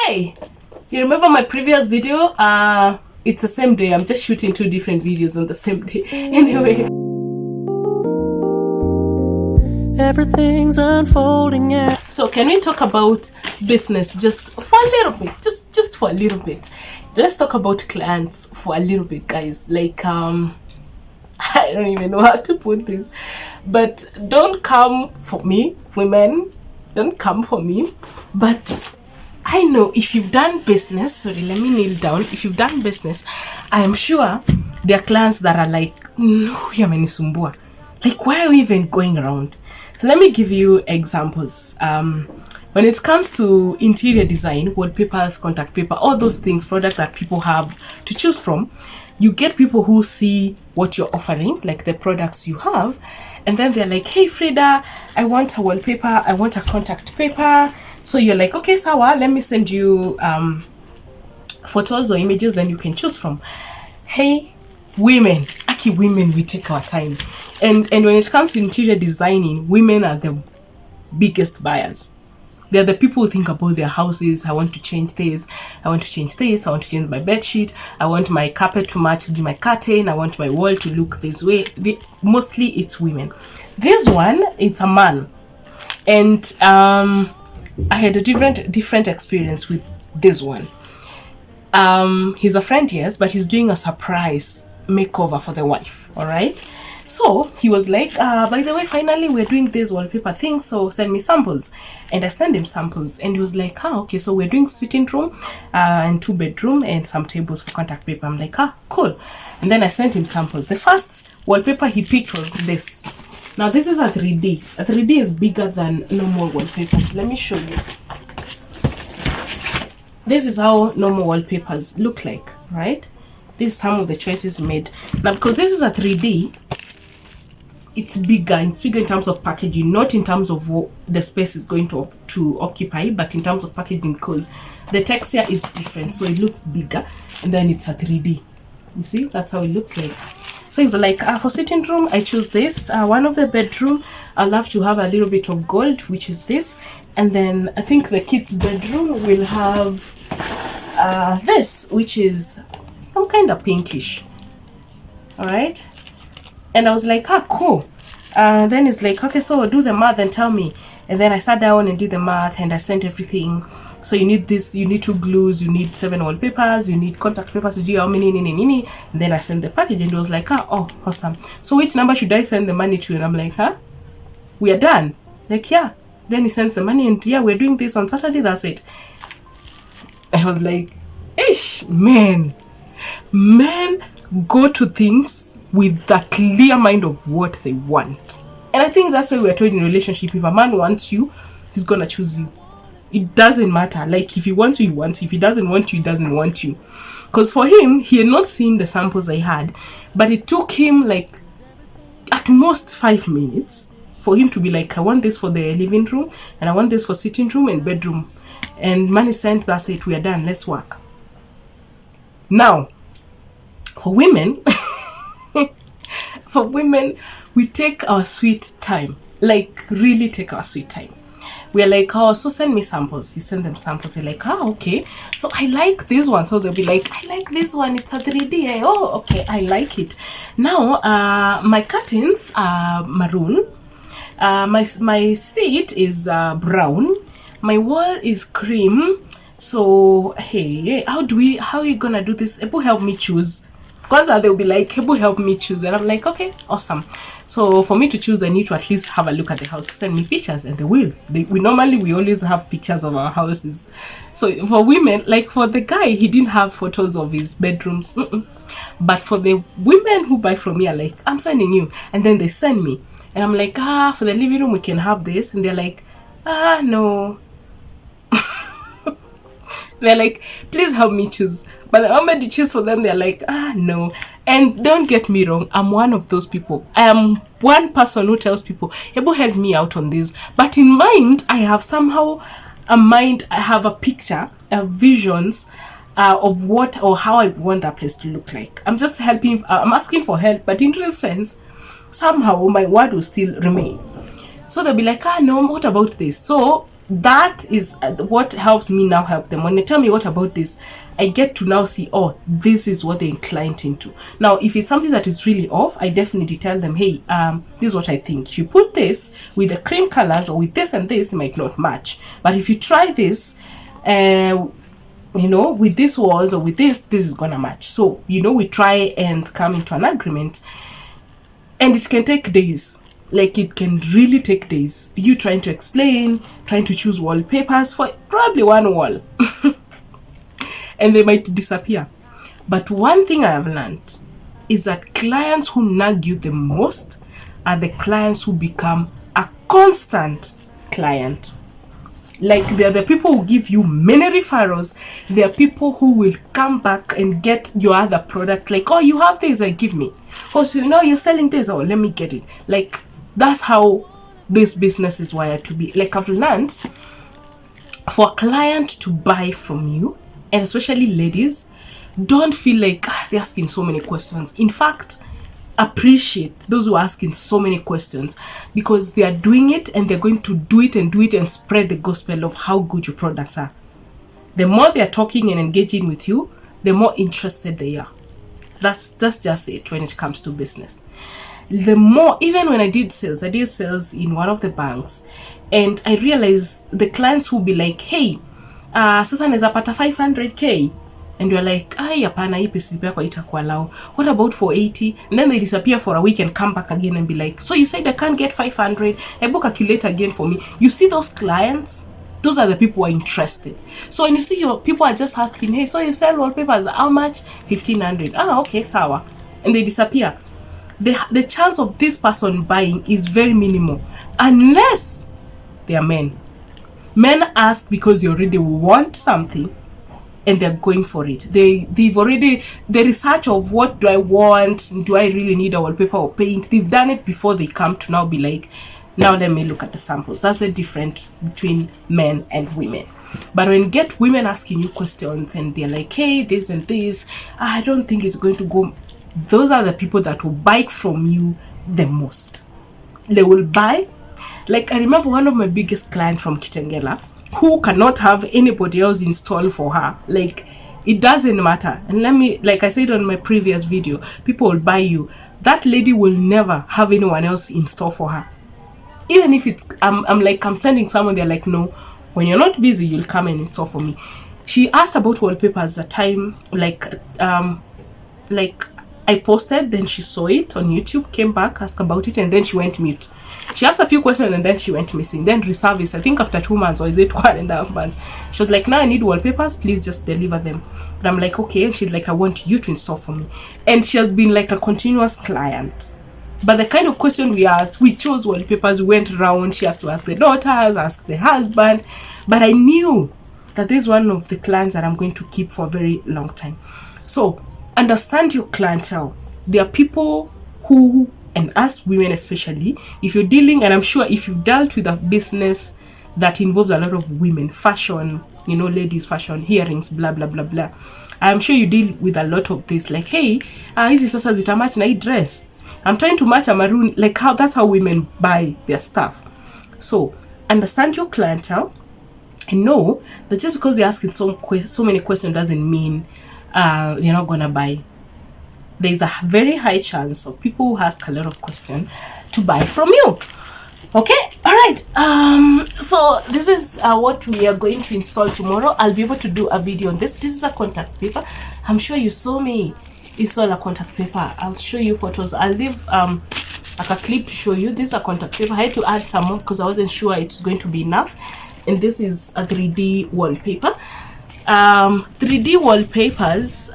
Hey, you remember my previous video? It's the same day. I'm just shooting 2 different videos on the same day. Anyway, everything's unfolding. So can we talk about business just for a little bit? Just for a little bit. Let's talk about clients for a little bit, guys. Like I don't even know how to put this, but don't come for me, women. Don't come for me. But I know if you've done business, sorry, let me kneel down. If you've done business, I am sure there are clients that are like, no, yamenisumbua. Like, why are we even going around? So let me give you examples. When it comes to interior design, wallpapers, contact paper, all those things, products that people have to choose from, you get people who see what you're offering, like the products you have, and then they're like, hey Frida, I want a wallpaper, I want a contact paper. So you're like, okay, Sawa, let me send you photos or images, then you can choose from. Hey, women, we take our time. And when it comes to interior designing, women are the biggest buyers. They're the people who think about their houses. I want to change this. I want to change this. I want to change my bed sheet. I want my carpet to match my curtain. I want my wall to look this way. Mostly it's women. This one, it's a man. And I had a different experience with this one. He's a friend, yes, but he's doing a surprise makeover for the wife. All right. So he was like, by the way, finally we're doing this wallpaper thing, so send me samples. And I sent him samples, and he was like, okay, so we're doing sitting room and 2-bedroom and some tables for contact paper. I'm like, cool. And then I sent him samples. The first wallpaper he picked was this. Now this is a 3D. A 3D is bigger than normal wallpapers. Let me show you. This is how normal wallpapers look like, right? This is some of the choices made. Now because this is a 3D, it's bigger in terms of packaging, not in terms of what the space is going to occupy, but in terms of packaging, because the texture is different, so it looks bigger, and then it's a 3D. You see, that's how it looks like. So it was like, for sitting room, I choose this. One of the bedroom, I love to have a little bit of gold, which is this, and then I think the kids' bedroom will have this, which is some kind of pinkish. All right. And I was like, cool. Then it's like, okay, so do the math and tell me. And then I sat down and did the math, and I sent everything. So you need this, you need 2 glues, you need 7 wallpapers, you need contact papers, you do how many, and then I sent the package, and it was like, oh, awesome. So which number should I send the money to? And I'm like, we are done. Like, yeah. Then he sends the money, and yeah, we're doing this on Saturday, that's it. I was like, ish, men go to things with the clear mind of what they want. And I think that's why we're told in a relationship, if a man wants you, he's gonna choose you. It doesn't matter. Like, if he wants you, he wants you. If he doesn't want you, he doesn't want you. Because for him, he had not seen the samples I had, but it took him like at most 5 minutes for him to be like, I want this for the living room, and I want this for sitting room and bedroom. And money sent, that's it, we are done, let's work. Now, for women, we take our sweet time. Like, really take our sweet time. We're like, so send me samples. You send them samples. They're like, okay. So I like this one. So they'll be like, I like this one. It's a 3D. Oh, okay. I like it. Now, my curtains are maroon. My seat is brown. My wall is cream. So, hey, how are you gonna do this? Ebu, help me choose. Because they'll be like, Ebu, help me choose. And I'm like, okay, awesome. So for me to choose, I need to at least have a look at the house. Send me pictures, and they will. We always have pictures of our houses. So for women, like for the guy, he didn't have photos of his bedrooms. But for the women who buy from me, are like, I'm sending you. And then they send me. And I'm like, for the living room, we can have this. And they're like, no. They're like, please help me choose. But the moment you choose for them, they're like, no. And don't get me wrong, I'm one of those people. I am one person who tells people, Ebo, help me out on this. But in mind, I have somehow I have a picture, visions of what or how I want that place to look like. I'm just helping, I'm asking for help, but in real sense, somehow my word will still remain. So they'll be like, no, what about this? So that is what helps me now help them. When they tell me what about this, I get to now see, oh, this is what they're inclined into. Now if it's something that is really off, I definitely tell them, hey, this is what I think. If you put this with the cream colors or with this and this, it might not match, but if you try this, you know, with this walls or with this is gonna match. So, you know, we try and come into an agreement, and it can take days. Like, it can really take days. You trying to explain, trying to choose wallpapers for probably one wall. And they might disappear. But one thing I have learned is that clients who nag you the most are the clients who become a constant client. Like, they're the people who give you many referrals. They're people who will come back and get your other products. Like, oh, you have this, give me. Oh, so you know you're selling this, oh, let me get it. Like, that's how this business is wired to be. Like, I've learned, for a client to buy from you, and especially ladies, don't feel like they're asking so many questions. In fact, appreciate those who are asking so many questions, because they are doing it and they're going to do it and spread the gospel of how good your products are. The more they're talking and engaging with you, the more interested they are. That's just it when it comes to business. The more, even when I did sales in one of the banks, and I realized the clients will be like, hey, sasa naweza pata 500k, and you're like, hapana, hii pesa yako itakuwa lao. What about for 80? And then they disappear for a week and come back again and be like, so you said I can't get 500, I book calculate again for me. You see those clients? Those are the people who are interested. So when you see your people are just asking, hey, so you sell wallpapers, how much? 1500. Okay, sawa. And they disappear. The chance of this person buying is very minimal, unless they are men. Men ask because they already want something and they're going for it. They've already, the research of what do I want, do I really need a wallpaper or paint, they've done it before they come to now be like, now let me look at the samples. That's the difference between men and women. But when you get women asking you questions and they're like, hey, this and this, I don't think it's going to go, those are the people that will buy from you the most. They will buy. Like, I remember one of my biggest clients from Kitengela, who cannot have anybody else install for her. Like, it doesn't matter. And let me, like I said on my previous video, people will buy you. That lady will never have anyone else install for her. Even if it's, I'm sending someone, they're like, no, when you're not busy, you'll come and install for me. She asked about wallpapers at time, like I posted, then she saw it on YouTube, came back, asked about it, and then she went mute. She asked a few questions and then she went missing. Then reservice, I think after 2 months, or is it 1.5 months, she was like, now I need wallpapers, please just deliver them. And I'm like, okay. And she's like, I want you to install for me. And she has been like a continuous client. But the kind of question we asked, we chose wallpapers, we went around, she has to ask the daughters, ask the husband. But I knew that this is one of the clients that I'm going to keep for a very long time. So understand your clientele. There are people who, and us women especially, if you're dealing, and I'm sure if you've dealt with a business that involves a lot of women, fashion, you know, ladies fashion, earrings, blah blah blah blah, I'm sure you deal with a lot of this. Like, hey, hizi sasa zitamatch na hii dress, I'm trying to match a maroon. Like, how, that's how women buy their stuff. So understand your clientele and know that just because they're asking so many questions doesn't mean they're not gonna buy. There's a very high chance of people who ask a lot of questions to buy from you. Okay, all right. So this is what we are going to install tomorrow. I'll be able to do a video on this. This is a contact paper. I'm sure you saw me install a contact paper. I'll show you photos. I'll leave like a clip to show you. This is a contact paper. I had to add some more because I wasn't sure it's going to be enough. And this is a 3D wallpaper. 3D wallpapers,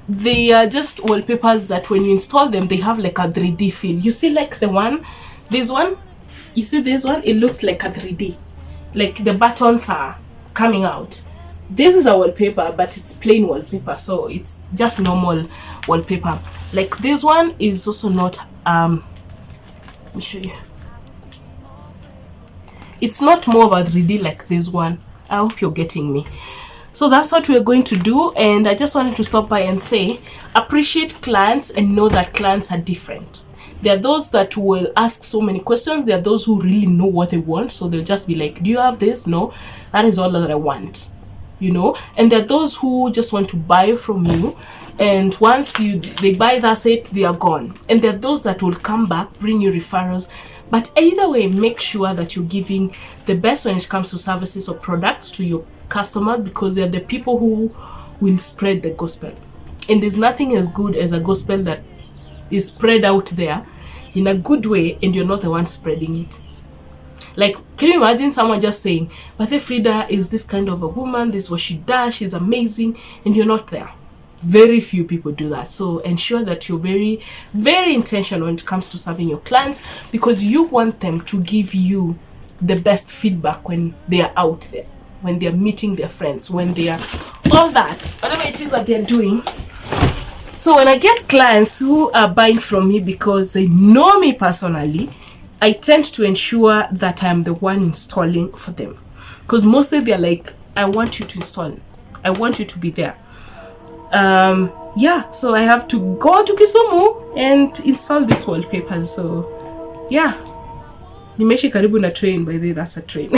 they are just wallpapers that when you install them, they have like a 3D feel. You see, like the one, this one, you see this one, it looks like a 3D, like the buttons are coming out. This is a wallpaper, but it's plain wallpaper, so it's just normal wallpaper. Like this one is also not, let me show you. It's not more of a 3D like this one. I hope you're getting me. So that's what we're going to do, and I just wanted to stop by and say, appreciate clients and know that clients are different. There are those that will ask so many questions. There are those who really know what they want, so they'll just be like, do you have this? No, that is all that I want, you know. And there are those who just want to buy from you, and once they buy, that's it, they are gone. And there are those that will come back, bring you referrals. But either way, make sure that you're giving the best when it comes to services or products to your customers, because they're the people who will spread the gospel. And there's nothing as good as a gospel that is spread out there in a good way, and you're not the one spreading it. Like, can you imagine someone just saying, but Frida is this kind of a woman, this is what she does, she's amazing, and you're not there? Very few people do that. So ensure that you're very, very intentional when it comes to serving your clients, because you want them to give you the best feedback when they are out there, when they are meeting their friends, when they are all that, whatever it is that they're doing. So when I get clients who are buying from me because they know me personally, I tend to ensure that I'm the one installing for them, because mostly they're like, I want you to install, I want you to be there. Yeah, so I have to go to Kisumu and install these wallpapers. So yeah, nimeshi karibu na train, by the way, that's a train.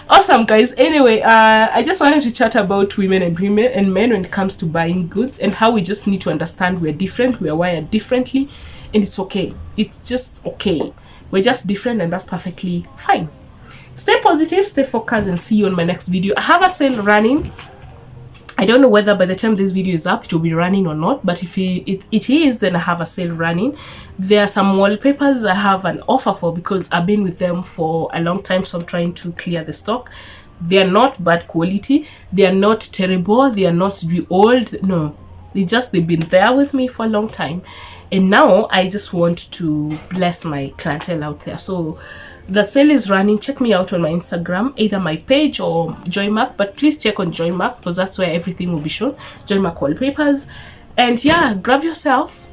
Awesome, guys. Anyway, I just wanted to chat about women and men when it comes to buying goods, and how we just need to understand we're different, we are wired differently, and it's okay. It's just okay. We're just different, and that's perfectly fine. Stay positive, stay focused, and see you on my next video. I have a sale running. I don't know whether by the time this video is up it will be running or not, but if it is, then I have a sale running. There are some wallpapers I have an offer for, because I've been with them for a long time, so I'm trying to clear the stock. They are not bad quality, they are not terrible, they are not old, no, they've been there with me for a long time, and now I just want to bless my clientele out there. So the sale is running. Check me out on my Instagram, either my page or Joymark, but please check on Joymark, because that's where everything will be shown. Joymark Wallpapers. And yeah, grab yourself